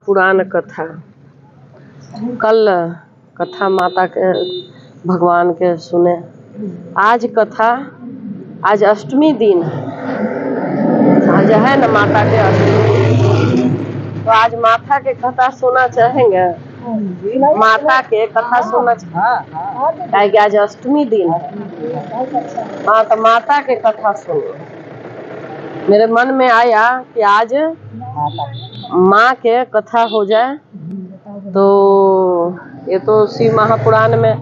पुराण कथा। कल कथा माता के भगवान के सुने। आज कथा, आज अष्टमी दिन है। आज है न माता के अष्टमी, तो आज माता के कथा सुनना चाहेंगे। माता के कथा सुनना चाहेंगे कि आज अष्टमी दिन है। हाँ, तो माता के कथा सुनो। मेरे मन में आया कि आज माँ के कथा हो जाए। तो ये तो शिव महापुराण में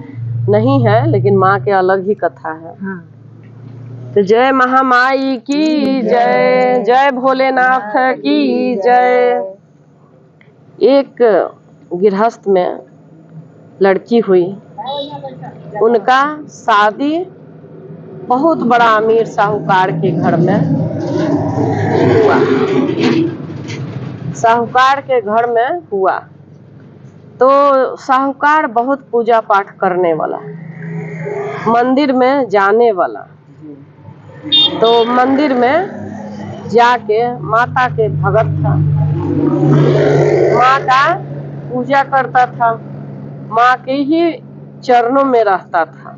नहीं है, लेकिन माँ के अलग ही कथा है। तो जय महामाई की जय, जय भोलेनाथ की जय। एक गृहस्थ में लड़की हुई, उनका शादी बहुत बड़ा अमीर साहूकार के घर में हुआ। साहूकार के घर में हुआ तो साहूकार बहुत पूजा पाठ करने वाला, मंदिर में जाने वाला। तो मंदिर में जाके माता के भगत था, माँ का पूजा करता था, माँ के ही चरणों में रहता था।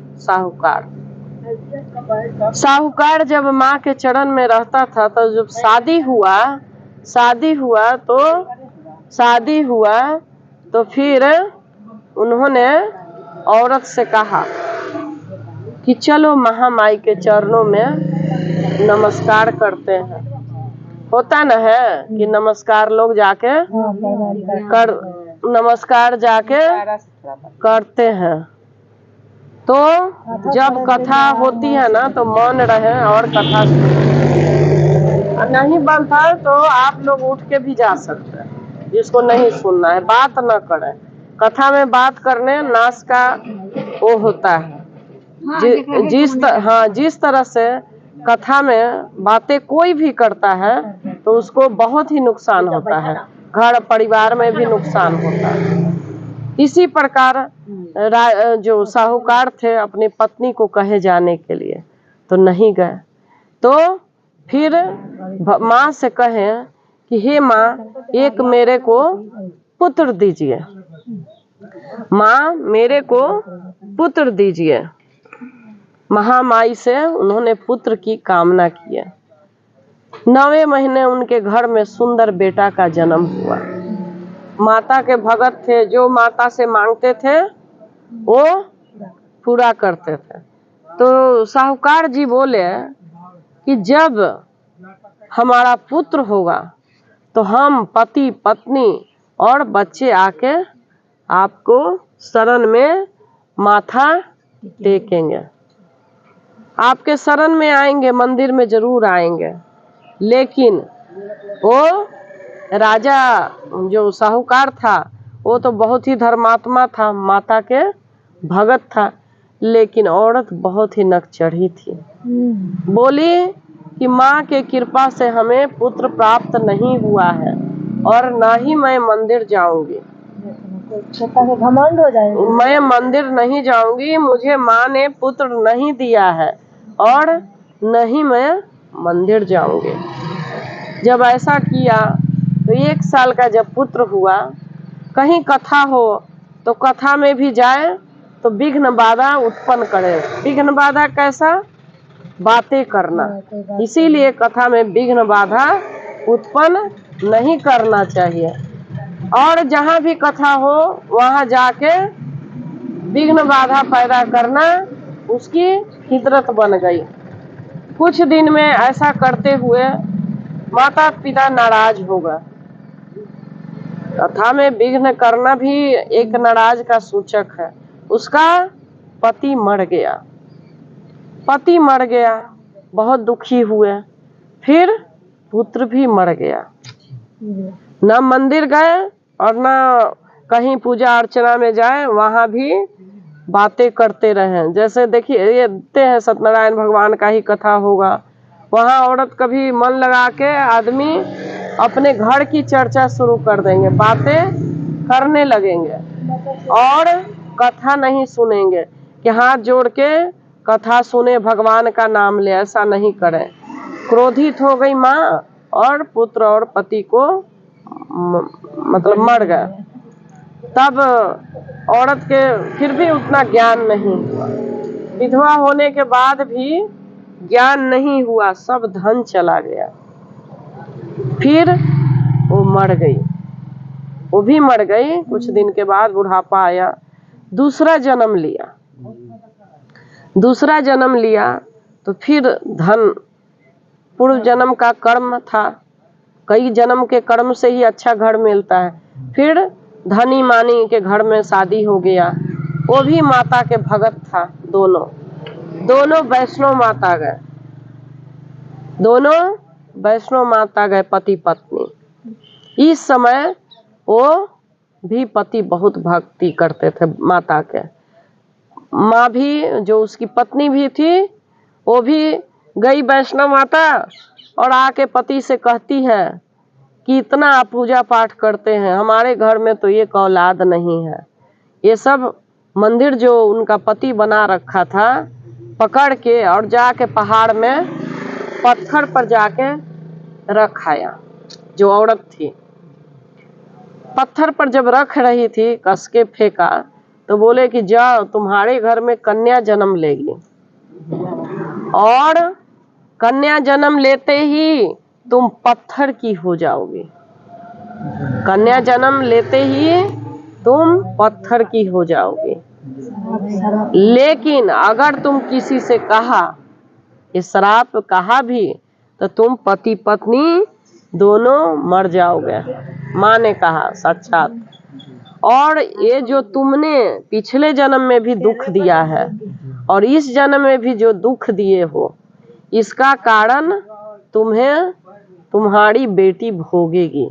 साहूकार जब माँ के चरण में रहता था, तो जब शादी हुआ तो फिर उन्होंने औरत से कहा कि चलो महामाई के चरणों में नमस्कार करते हैं। होता न है कि नमस्कार लोग जाके नमस्कार जाके करते हैं। तो जब कथा होती है ना, तो मौन रहे और कथा नहीं बनता तो आप लोग उठ के भी जा सकते हैं। जिसको नहीं सुनना है बात न करें। कथा में बात करने नाश का वो होता है। जिस तरह से कथा में बातें कोई भी करता है तो उसको बहुत ही नुकसान होता है, घर परिवार में भी नुकसान होता है। इसी प्रकार जो साहूकार थे, अपनी पत्नी को कहे जाने के लिए तो नहीं गए। तो फिर माँ से कहे कि हे माँ, एक मेरे को पुत्र दीजिए, माँ मेरे को पुत्र दीजिए। महामाई से उन्होंने पुत्र की कामना की। 9वें महीने उनके घर में सुंदर बेटा का जन्म हुआ। माता के भगत थे, जो माता से मांगते थे वो पूरा करते थे। तो साहूकार जी बोले कि जब हमारा पुत्र होगा तो हम पति पत्नी और बच्चे आके आपको शरण में माथा टेकेंगे, आपके शरण में आएंगे, मंदिर में जरूर आएंगे। लेकिन वो राजा जो साहूकार था वो तो बहुत ही धर्मात्मा था, माता के भगत था, लेकिन औरत बहुत ही नकचढ़ी थी। बोली कि माँ के कृपा से हमें पुत्र प्राप्त नहीं हुआ है और ना ही मैं मंदिर जाऊंगी। घमंड हो जाएगा, मैं मंदिर नहीं जाऊंगी, मुझे माँ ने पुत्र नहीं दिया है और नहीं मैं मंदिर जाऊंगी। जब ऐसा किया तो 1 साल का जब पुत्र हुआ, कहीं कथा हो तो कथा में भी जाए तो विघ्न बाधा उत्पन्न करे। विघ्न बाधा कैसा? बातें करना। इसीलिए कथा में विघ्न बाधा उत्पन्न नहीं करना चाहिए। और जहाँ भी कथा हो वहाँ जाके विघ्न बाधा पैदा करना उसकी फितरत बन गई। कुछ दिन में ऐसा करते हुए माता पिता नाराज हो गए। कथा में विघ्न करना भी एक नाराज का सूचक है। उसका पति मर गया, बहुत दुखी हुए। फिर पुत्र भी मर गया। न मंदिर गए और न कहीं पूजा अर्चना में जाए, वहां भी बातें करते रहे। जैसे देखिए, ये देखते हैं सत्यनारायण भगवान का ही कथा होगा, वहां औरत कभी मन लगा के आदमी अपने घर की चर्चा शुरू कर देंगे, बातें करने लगेंगे और कथा नहीं सुनेंगे कि हाथ जोड़ के कथा सुने, भगवान का नाम ले। ऐसा नहीं करें। क्रोधित हो गई माँ और पुत्र और पति को मतलब मर गए। तब औरत के फिर भी उतना ज्ञान नहीं हुआ, विधवा होने के बाद भी ज्ञान नहीं हुआ, सब धन चला गया। फिर वो मर गई, वो भी मर गई। कुछ दिन के बाद बुढ़ापा आया, दूसरा जन्म लिया। दूसरा जन्म लिया तो फिर धन, पूर्व जन्म का कर्म था, कई जन्म के कर्म से ही अच्छा घर मिलता है। फिर धनी मानी के घर में शादी हो गया, वो भी माता के भगत था। दोनों वैष्णव माता गए, दोनों वैष्णव माता गए, पति पत्नी। इस समय वो भी पति बहुत भक्ति करते थे माता के। माँ भी, जो उसकी पत्नी भी थी, वो भी गई वैष्णव माता और आके पति से कहती है कि इतना आप पूजा पाठ करते हैं, हमारे घर में तो ये औलाद नहीं है। ये सब मंदिर जो उनका पति बना रखा था, पकड़ के और जाके पहाड़ में पत्थर पर जाके रख आया। जो औरत थी पत्थर पर जब रख रही थी, कस के फेंका तो बोले कि जाओ, तुम्हारे घर में कन्या जन्म लेगी, और कन्या जन्म लेते ही तुम पत्थर की हो जाओगी। कन्या जन्म लेते ही तुम पत्थर की हो जाओगी। लेकिन अगर तुम किसी से कहा, ये श्राप कहा भी, तो तुम पति पत्नी दोनों मर जाओगे। माँ ने कहा साक्षात। और ये जो तुमने पिछले जन्म में भी दुख दिया है और इस जन्म में भी जो दुख दिए हो, इसका कारण तुम्हें तुम्हारी बेटी भोगेगी।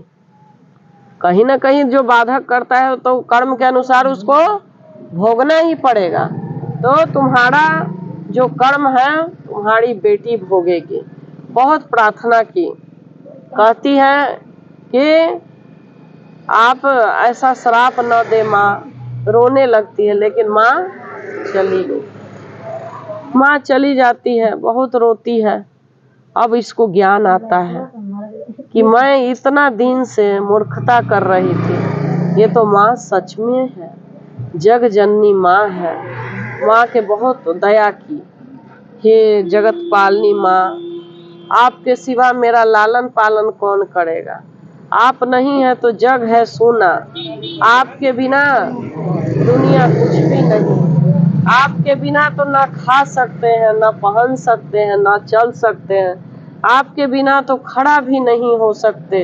कहीं ना कहीं जो बाधक करता है तो कर्म के अनुसार उसको भोगना ही पड़ेगा। तो तुम्हारा जो कर्म है तुम्हारी बेटी भोगेगी। बहुत प्रार्थना की, कहती है कि आप ऐसा श्राप न दे माँ। रोने लगती है, लेकिन माँ चली गई। माँ चली जाती है, बहुत रोती है। अब इसको ज्ञान आता है कि मैं इतना दिन से मूर्खता कर रही थी, ये तो माँ सच में है, जग जननी माँ है। माँ के बहुत दया की, हे जगत पालनी माँ, आपके सिवा मेरा लालन पालन कौन करेगा। आप नहीं है तो जग है सोना, आपके बिना दुनिया कुछ भी नहीं। आपके बिना तो ना खा सकते हैं, ना पहन सकते हैं, ना चल सकते हैं। आपके बिना तो खड़ा भी नहीं हो सकते।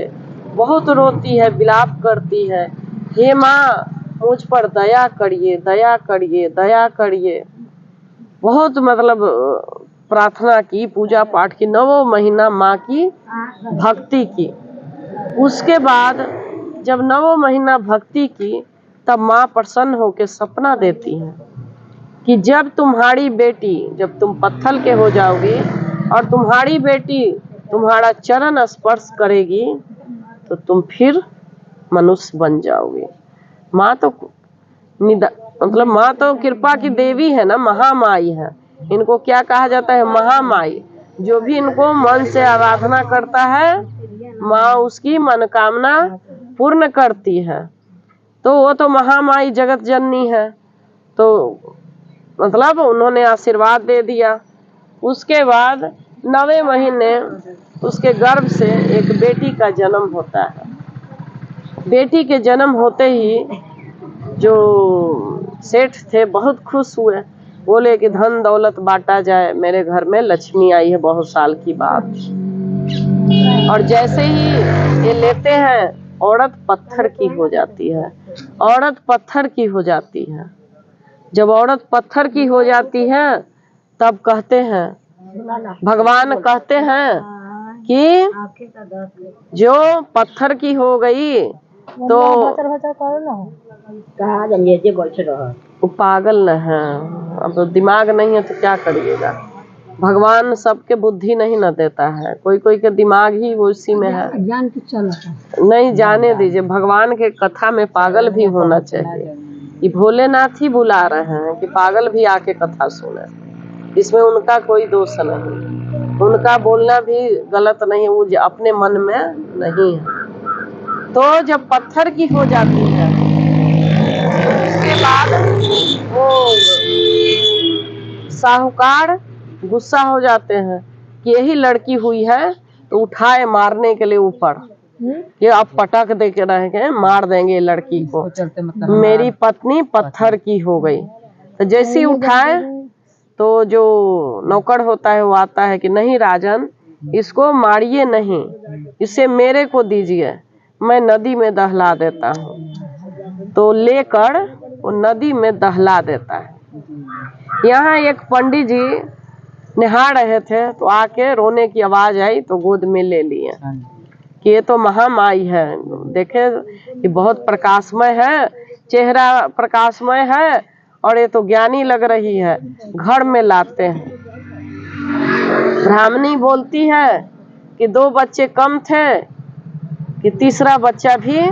बहुत रोती है, विलाप करती है, हे माँ मुझ पर दया करिए, दया करिए, दया करिए। बहुत मतलब प्रार्थना की, पूजा पाठ की, 9 महीना माँ की भक्ति की। उसके बाद जब 9 महीना भक्ति की, तब माँ प्रसन्न होकर सपना देती है कि जब तुम्हारी बेटी, जब तुम पत्थर के हो जाओगी और तुम्हारी बेटी तुम्हारा चरण स्पर्श करेगी, तो तुम फिर मनुष्य बन जाओगे। माँ तो मतलब माँ तो कृपा की देवी है ना, महामाई है। इनको क्या कहा जाता है? महामाई। जो भी इनको मन से आराधना करता है, माँ उसकी मनोकामना पूर्ण करती है। तो वो तो महामाई जगत जननी है। तो मतलब उन्होंने आशीर्वाद दे दिया। उसके बाद 9वें महीने उसके गर्भ से एक बेटी का जन्म होता है। बेटी के जन्म होते ही जो सेठ थे बहुत खुश हुए, बोले कि धन दौलत बांटा जाए, मेरे घर में लक्ष्मी आई है बहुत साल की बात। और जैसे ही ये लेते हैं, औरत पत्थर की हो जाती है। औरत पत्थर की हो जाती है। जब औरत पत्थर की हो जाती है, तब कहते हैं, भगवान कहते हैं कि जो पत्थर की हो गई तो वो पागल न है। अब तो दिमाग नहीं है तो क्या करिएगा। भगवान सबके बुद्धि नहीं न देता है, कोई कोई के दिमाग ही वो उसी में है। नहीं, जाने दीजिए, भगवान के कथा में पागल भी होना चाहिए। ये भोलेनाथ ही बुला रहे हैं कि पागल भी आके कथा सुने। इसमें उनका कोई दोष नहीं, उनका बोलना भी गलत नहीं, वो अपने मन में नहीं है। तो जब पत्थर की हो जाती है उसके बाद वो साहूकार गुस्सा हो जाते हैं कि यही लड़की हुई है, तो उठाए मारने के लिए ऊपर, ये अब पटक दे के रहेंगे, मार देंगे लड़की को, मेरी पत्नी पत्थर की हो गई। तो जैसे ही उठाए तो जो नौकर होता है वो आता है कि नहीं राजन, इसको मारिए नहीं, इसे मेरे को दीजिए, मैं नदी में दहला देता हूँ। तो लेकर वो नदी में दहला देता है। यहाँ एक पंडित जी नहा रहे थे तो आके रोने की आवाज आई तो गोद में ले लिए कि ये तो महामाई है, देखे कि बहुत प्रकाशमय है, चेहरा प्रकाशमय है और ये तो ज्ञानी लग रही है। घर में लाते हैं। ब्राह्मणी बोलती है कि 2 बच्चे कम थे कि तीसरा बच्चा भी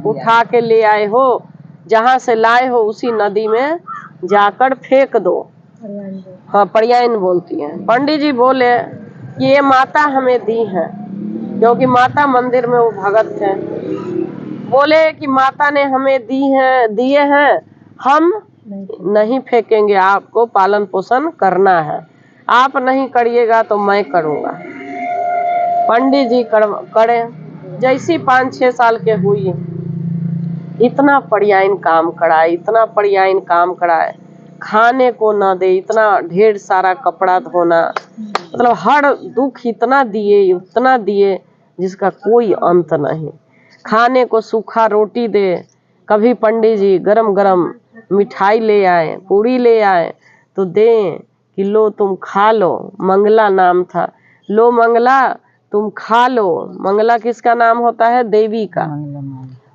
उठा के ले आए हो, जहां से लाए हो उसी नदी में जाकर फेंक दो। हाँ, पर्यायन बोलती है। पंडित जी बोले कि ये माता हमें दी है, क्योंकि माता मंदिर में वो भगत थे। बोले कि माता ने हमें दिए हैं, हम नहीं फेंकेंगे, आपको पालन पोषण करना है, आप नहीं करिएगा तो मैं करूँगा। पंडित जी करे। जैसी 5-6 साल के हुई, इतना पर्यायन काम कराए, इतना पर्यायन काम कराए, खाने को न दे, इतना ढेर सारा कपड़ा धोना, मतलब हर दुख इतना दिए, उतना दिए जिसका कोई अंत नहीं। खाने को सूखा रोटी दे, कभी पंडित जी गरम गरम मिठाई ले आए, पूड़ी ले आए तो दे कि लो तुम खा लो, मंगला नाम था, लो मंगला तुम खा लो। मंगला किसका नाम होता है? देवी का।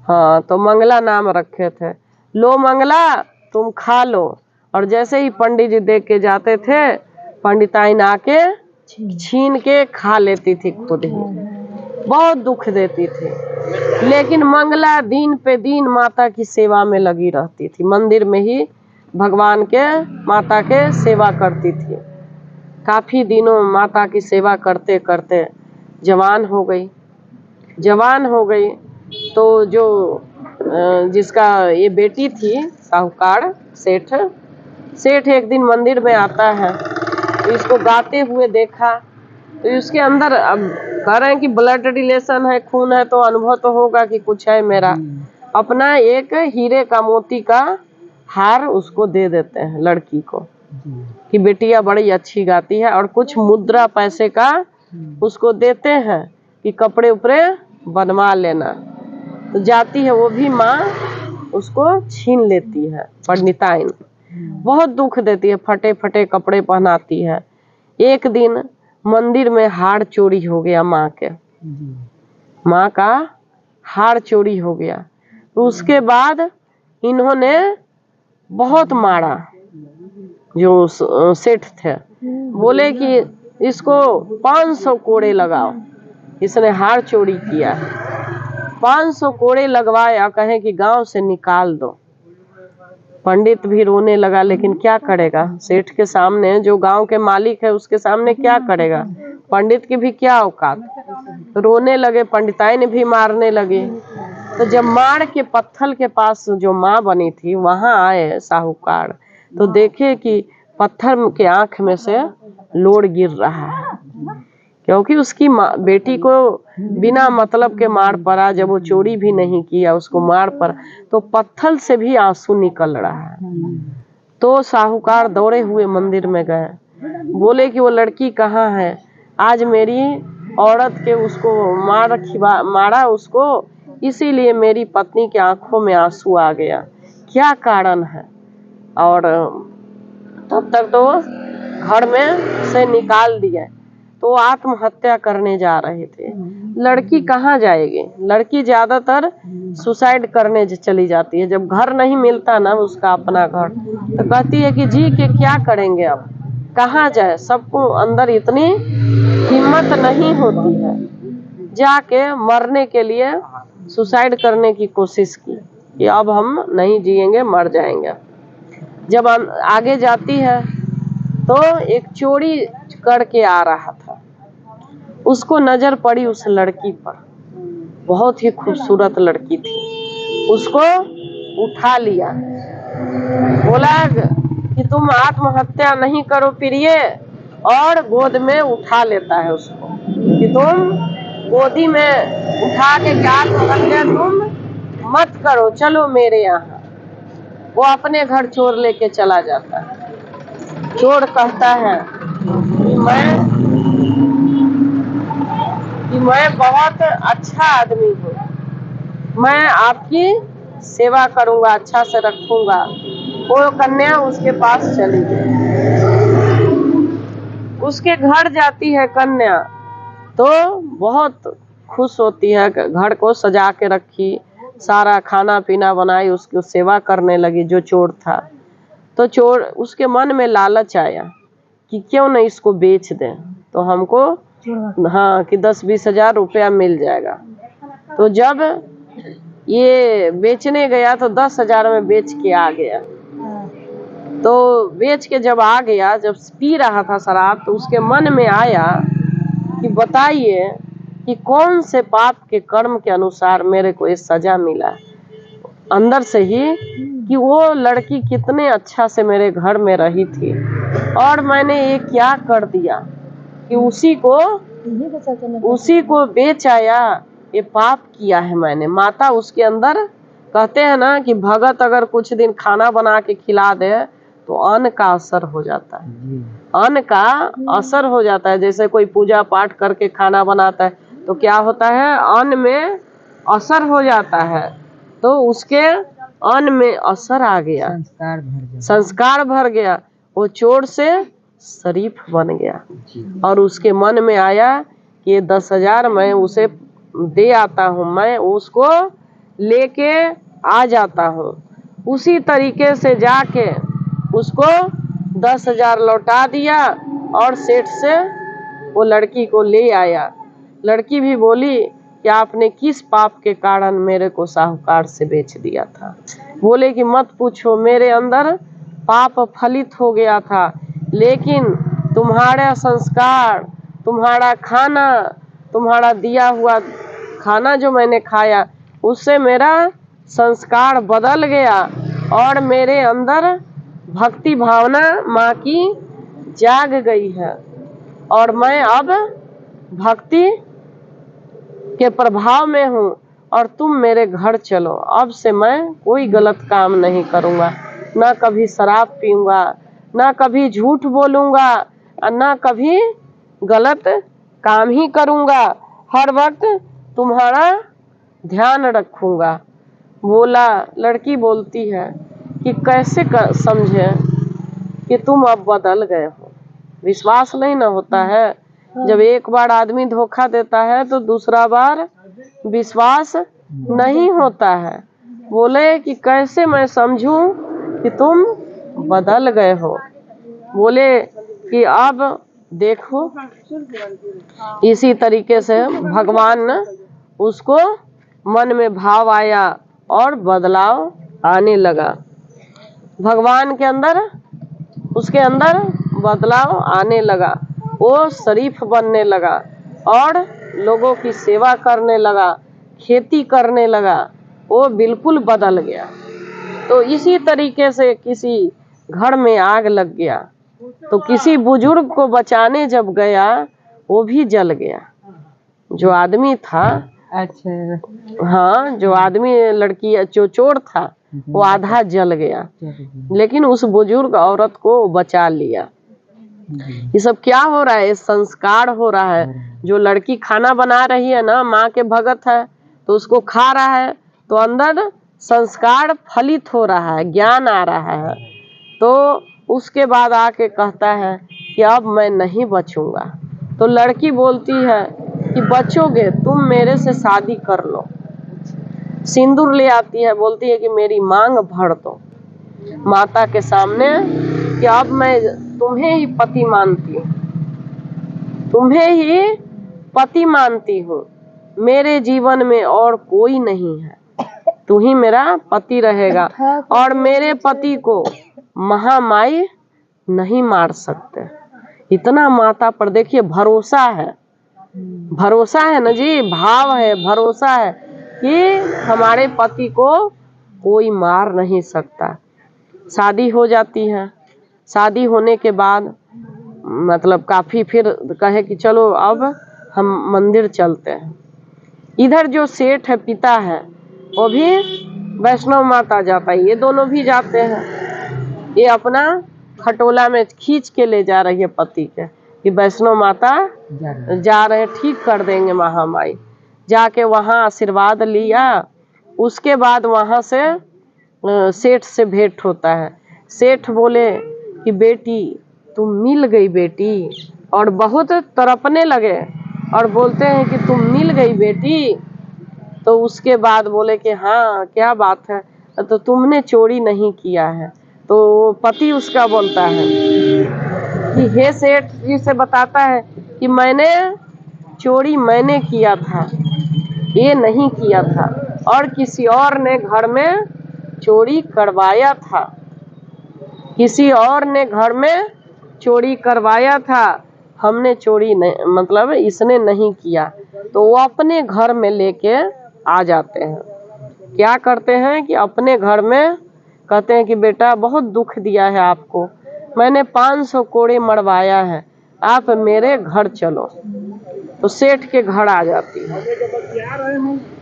हाँ, तो मंगला नाम रखे थे, लो मंगला तुम खा लो। और जैसे ही पंडित जी देख के जाते थे, पंडिताइन आके छीन के खा लेती थी खुद ही, बहुत दुख देती थी। लेकिन मंगला दिन पे दिन माता की सेवा में लगी रहती थी, मंदिर में ही भगवान के माता के सेवा करती थी। काफी दिनों माता की सेवा करते करते जवान हो गई। जवान हो गई तो जो जिसका ये बेटी थी साहूकार सेठ एक दिन मंदिर में आता है, तो इसको गाते हुए देखा, तो उसके अंदर अब कह रहे हैं कि ब्लड रिलेशन है, खून है, तो अनुभव तो होगा कि कुछ है मेरा। अपना एक हीरे का मोती का हार उसको दे देते हैं लड़की को कि बेटिया बड़ी अच्छी गाती है, और कुछ मुद्रा पैसे का उसको देते हैं कि कपड़े उपड़े बनवा लेना। तो जाती है, वो भी माँ उसको छीन लेती है। पंडिताइन बहुत दुख देती है, फटे फटे कपड़े पहनाती है। एक दिन मंदिर में हार चोरी हो गया, माँ का हार चोरी हो गया। तो उसके बाद इन्होंने बहुत मारा, जो सेठ थे, बोले कि इसको 500 कोड़े लगाओ, इसने हार चोरी किया। 500 कोड़े लगवाया, कहे कि गांव से निकाल दो। पंडित भी रोने लगा, लेकिन क्या करेगा, सेठ के सामने, जो गांव के मालिक है उसके सामने क्या करेगा, पंडित की भी क्या औकात। रोने लगे, पंडिताइन भी मारने लगे। तो जब मार के पत्थर के पास जो माँ बनी थी वहां आए साहूकार, तो देखे कि पत्थर के आंख में से लोर गिर रहा है, क्योंकि उसकी बेटी को बिना मतलब के मार पड़ा, जब वो चोरी भी नहीं किया उसको मार पड़ा, तो पत्थर से भी आंसू निकल रहा है। तो साहूकार दौड़े हुए मंदिर में गए, बोले कि वो लड़की कहाँ है, आज मेरी औरत के उसको मारा उसको, इसीलिए मेरी पत्नी की आंखों में आंसू आ गया, क्या कारण है। और तब तक तो घर में से निकाल दिए, तो आत्महत्या करने जा रहे थे। लड़की कहाँ जाएगी, लड़की ज्यादातर सुसाइड करने चली जाती है, जब घर नहीं मिलता ना उसका अपना घर, तो कहती है कि जी के क्या करेंगे, अब कहाँ जाए। सबको अंदर इतनी हिम्मत नहीं होती है, जाके मरने के लिए सुसाइड करने की कोशिश की कि अब हम नहीं जिएंगे, मर जाएंगे। जब आगे जाती है तो एक चोरी करके आ रहा था, उसको नजर पड़ी उस लड़की पर, बहुत ही खूबसूरत लड़की थी। उसको उठा लिया, बोला कि तुम आत्महत्या नहीं करो प्रिय, और गोद में उठा लेता है उसको कि तुम गोदी में उठा के आत्महत्या तुम मत करो, चलो मेरे यहाँ। वो अपने घर चोर लेके चला जाता है। चोर कहता है कि मैं बहुत अच्छा आदमी हूँ, मैं आपकी सेवा करूंगा, अच्छा से रखूंगा। वो कन्या उसके पास चली गई। उसके घर जाती है कन्या तो बहुत खुश होती है, घर को सजा के रखी, सारा खाना पीना बनाई, उसकी सेवा करने लगी। जो चोर था, तो चोर उसके मन में लालच आया कि क्यों नहीं इसको बेच दें, तो हमको हाँ कि 10-20 हजार रुपया मिल जाएगा। तो जब ये बेचने गया तो 10 हजार में बेच के आ गया। तो बेच के जब आ गया, जब पी रहा था शराब, तो उसके मन में आया कि बताइए कि कौन से पाप के कर्म के अनुसार मेरे को ये सजा मिला अंदर से ही, कि वो लड़की कितने अच्छा से मेरे घर में रही थी और मैंने ये क्या कर दिया कि उसी को बेच आया, ये पाप किया है मैंने। माता उसके अंदर कहते हैं ना कि भगत अगर कुछ दिन खाना बना के खिला दे तो अन्न का असर हो जाता है, अन्न का असर हो जाता है। जैसे कोई पूजा पाठ करके खाना बनाता है तो क्या होता है, अन्न में असर हो जाता है। तो उसके अन्न में असर आ गया, संस्कार भर गया, वो चोर से शरीफ बन गया। और उसके मन में आया कि ये 10 हजार मैं उसे दे आता हूँ, मैं उसको लेके आ जाता हूँ। उसी तरीके से जाके उसको 10 हजार लौटा दिया और सेठ से वो लड़की को ले आया। लड़की भी बोली कि आपने किस पाप के कारण मेरे को साहूकार से बेच दिया था। बोले कि मत पूछो, मेरे अंदर पाप फलित हो गया था, लेकिन तुम्हारा संस्कार, तुम्हारा खाना, तुम्हारा दिया हुआ खाना जो मैंने खाया, उससे मेरा संस्कार बदल गया और मेरे अंदर भक्ति भावना माँ की जाग गई है और मैं अब भक्ति के प्रभाव में हूँ और तुम मेरे घर चलो। अब से मैं कोई गलत काम नहीं करूँगा, ना कभी शराब पीऊँगा, ना कभी झूठ बोलूँगा, ना कभी गलत काम ही करूँगा, हर वक्त तुम्हारा ध्यान रखूँगा। बोला, लड़की बोलती है कि कैसे समझे कि तुम अब बदल गए हो। विश्वास नहीं ना होता है, जब एक बार आदमी धोखा देता है तो दूसरा बार विश्वास नहीं होता है। बोले कि कैसे मैं समझूं कि तुम बदल गए हो। बोले कि अब देखो, इसी तरीके से भगवान ने उसको मन में भाव आया और बदलाव आने लगा। भगवान के अंदर, उसके अंदर बदलाव आने लगा। वो शरीफ बनने लगा और लोगों की सेवा करने लगा, खेती करने लगा, वो बिल्कुल बदल गया। तो इसी तरीके से किसी घर में आग लग गया तो किसी बुजुर्ग को बचाने जब गया वो भी जल गया। जो आदमी था, अच्छा हाँ, जो आदमी लड़की जो चोर था वो आधा जल गया, लेकिन उस बुजुर्ग औरत को बचा लिया। ये सब क्या हो रहा है? ये संस्कार हो रहा है। जो लड़की खाना बना रही है ना, माँ के भगत है तो उसको खा रहा है तो अंदर संस्कार फलित हो रहा है, ज्ञान आ रहा है। तो उसके बाद आके कहता है कि अब मैं नहीं बचूंगा। तो लड़की बोलती है कि बचोगे, तुम मेरे से शादी कर लो। सिंदूर ले आती है, बोलती है कि मेरी मांग भर दो माता के सामने कि अब मैं तुम्हें ही पति मानती हूँ, तुम्हें ही पति मानती हूँ, मेरे जीवन में और कोई नहीं है, तू ही मेरा पति रहेगा और मेरे पति को महामाई नहीं मार सकते। इतना माता पर देखिए भरोसा है भरोसा है ना जी, भाव है, भरोसा है कि हमारे पति को कोई मार नहीं सकता। शादी हो जाती है, शादी होने के बाद मतलब काफी फिर कहे कि चलो अब हम मंदिर चलते हैं। इधर जो सेठ है, पिता है, वो भी वैष्णव माता जाता है, ये दोनों भी जाते हैं। ये अपना खटोला में खींच के ले जा रही है पति के कि वैष्णव माता जा रहे, ठीक कर देंगे महामाई। जाके वहाँ आशीर्वाद लिया। उसके बाद वहाँ से सेठ से भेंट होता है। सेठ बोले कि बेटी तुम मिल गई बेटी, और बहुत तड़पने लगे और बोलते हैं कि तुम मिल गई बेटी। तो उसके बाद बोले कि हाँ क्या बात है, तो तुमने चोरी नहीं किया है। तो पति उसका बोलता है कि हे सेठ जी से बताता है कि चोरी मैंने किया था, ये नहीं किया था, और किसी और ने घर में चोरी करवाया था, किसी और ने घर में चोरी करवाया था, हमने चोरी नहीं, मतलब इसने नहीं किया। तो वो अपने घर में लेके आ जाते हैं। क्या करते हैं कि अपने घर में कहते हैं कि बेटा बहुत दुख दिया है आपको, मैंने 500 कोड़े मरवाया है, आप मेरे घर चलो। तो सेठ के घर आ जाती है।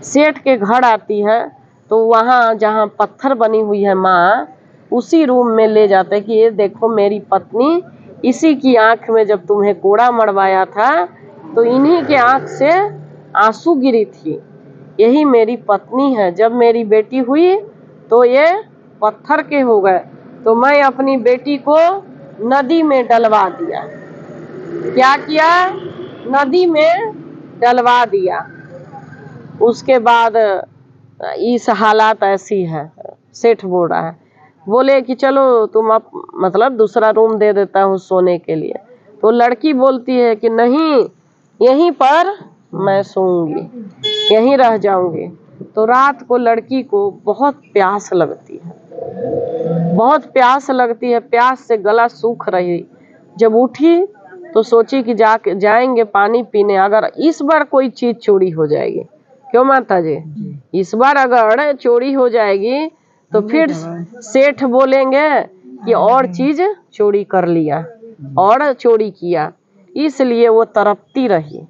सेठ के घर आती है तो वहाँ जहाँ पत्थर बनी हुई है माँ, उसी रूम में ले जाते हैं कि ये देखो मेरी पत्नी, इसी की आंख में जब तुम्हें कोड़ा मरवाया था तो इन्हीं के आंख से आंसू गिरी थी, यही मेरी पत्नी है। जब मेरी बेटी हुई तो ये पत्थर के हो गए, तो मैं अपनी बेटी को नदी में डलवा दिया। क्या किया? नदी में डलवा दिया। उसके बाद इस हालात ऐसी है, सेठ बोल रहा है, बोले कि चलो तुम अब मतलब दूसरा रूम दे देता हूँ सोने के लिए। तो लड़की बोलती है कि नहीं, यहीं पर मैं सोऊंगी, यहीं रह जाऊंगी। तो रात को लड़की को बहुत प्यास लगती है, बहुत प्यास लगती है, प्यास से गला सूख रही। जब उठी तो सोची कि जाएंगे पानी पीने, अगर इस बार कोई चीज चोरी हो जाएगी, क्यों माता जी, इस बार अगर चोरी हो जाएगी तो फिर सेठ बोलेंगे कि और चीज चोरी कर लिया और चोरी किया। इसलिए वो तड़पती रही,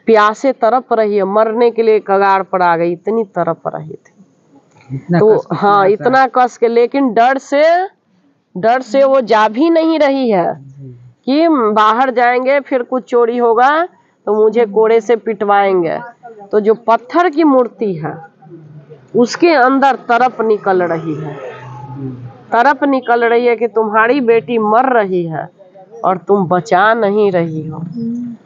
प्यासे तड़प रही है, मरने के लिए कगार पर आ गई, इतनी तड़प रही थी। तो हाँ इतना कस के, लेकिन डर से वो जा भी नहीं रही है कि बाहर जाएंगे फिर कुछ चोरी होगा तो मुझे कोड़े से पिटवाएंगे। तो जो पत्थर की मूर्ति है उसके अंदर तड़प निकल रही है, तड़प निकल रही है कि तुम्हारी बेटी मर रही है और तुम बचा नहीं रही हो,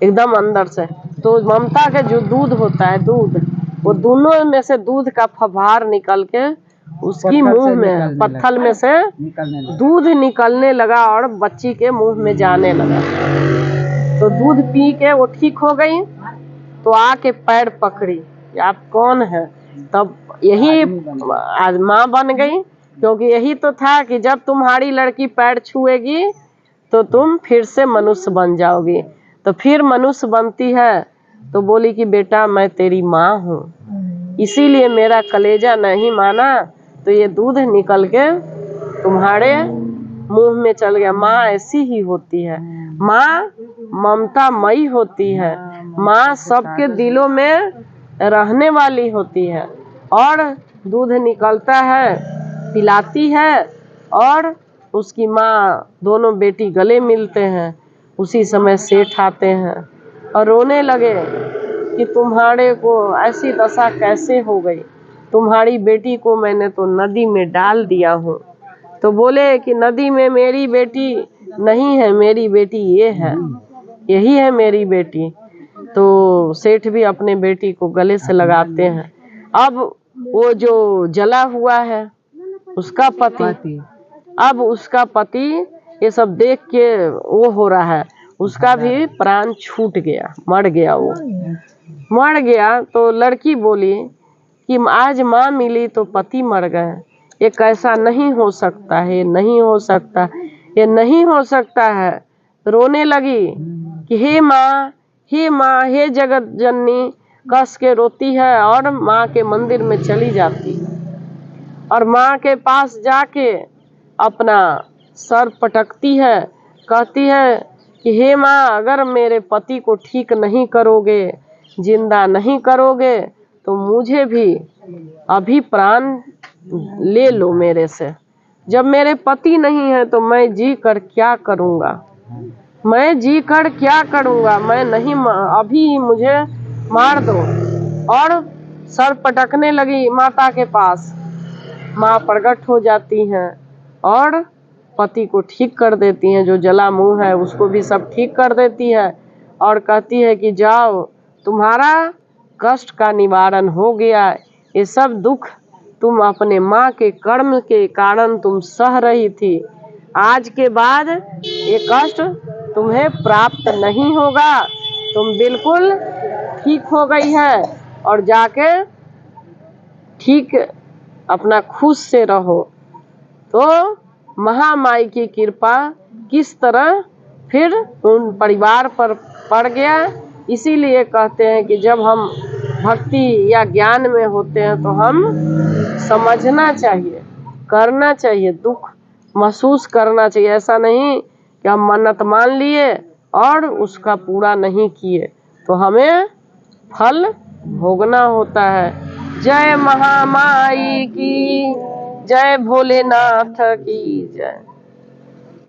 एकदम अंदर से। तो ममता के जो दूध होता है, दूध, वो दोनों में से दूध का फव्वार निकल के उसकी मुंह में, पत्थर में से दूध निकलने लगा और बच्ची के मुंह में जाने लगा। तो दूध पी के वो ठीक हो गई। तो आके पैर पकड़ी, आप कौन है? तब यही आज माँ बन गई, क्योंकि यही तो था कि जब तुम्हारी लड़की पैर छुएगी तो तुम फिर से मनुष्य बन जाओगी। तो फिर मनुष्य बनती है तो बोली कि बेटा मैं तेरी माँ हूँ, इसीलिए मेरा कलेजा नहीं माना तो ये दूध निकल के तुम्हारे मुंह में चल गया। माँ ऐसी ही होती है, माँ ममता मई होती है, माँ सबके दिलों में रहने वाली होती है। और दूध निकलता है, पिलाती है, और उसकी माँ, दोनों बेटी गले मिलते हैं। उसी समय सेठ आते हैं और रोने लगे कि तुम्हारे को ऐसी दशा कैसे हो गई, तुम्हारी बेटी को मैंने तो नदी में डाल दिया हूँ। तो बोले कि नदी में मेरी बेटी नहीं है, मेरी बेटी ये है, यही है मेरी बेटी। तो सेठ भी अपने बेटी को गले से लगाते हैं। अब वो जो जला हुआ है उसका पति, अब उसका पति ये सब देख के वो हो रहा है, उसका भी प्राण छूट गया, मर गया, वो मर गया। तो लड़की बोली कि आज माँ मिली तो पति मर गए, ये कैसा नहीं हो सकता है, नहीं हो सकता, ये नहीं हो सकता है। रोने लगी कि हे माँ, हे माँ, हे जगत जननी कस के रोती है और माँ के मंदिर में चली जाती है और माँ के पास जाके अपना सर पटकती है, कहती है कि हे माँ, अगर मेरे पति को ठीक नहीं करोगे, जिंदा नहीं करोगे, तो मुझे भी अभी प्राण ले लो मेरे से। जब मेरे पति नहीं है तो मैं जी कर क्या करूँगा, मैं जी कर क्या करूँगा, मैं नहीं, अभी मुझे मार दो। और सर पटकने लगी माता के पास। माँ प्रकट हो जाती हैं और पति को ठीक कर देती हैं, जो जला मुंह है उसको भी सब ठीक कर देती है और कहती है कि जाओ, तुम्हारा कष्ट का निवारण हो गया। ये सब दुख तुम अपने माँ के कर्म के कारण तुम सह रही थी, आज के बाद ये कष्ट तुम्हें प्राप्त नहीं होगा, तुम बिल्कुल ठीक हो गई है और जाके ठीक अपना खुश से रहो। तो महामाई की कृपा किस तरह फिर उन परिवार पर पड़ गया। इसीलिए कहते हैं कि जब हम भक्ति या ज्ञान में होते हैं तो हम समझना चाहिए, करना चाहिए, दुख महसूस करना चाहिए। ऐसा नहीं कि हम मन्नत मान लिए और उसका पूरा नहीं किए तो हमें फल भोगना होता है। जय महामाई की जय, भोलेनाथ की जय।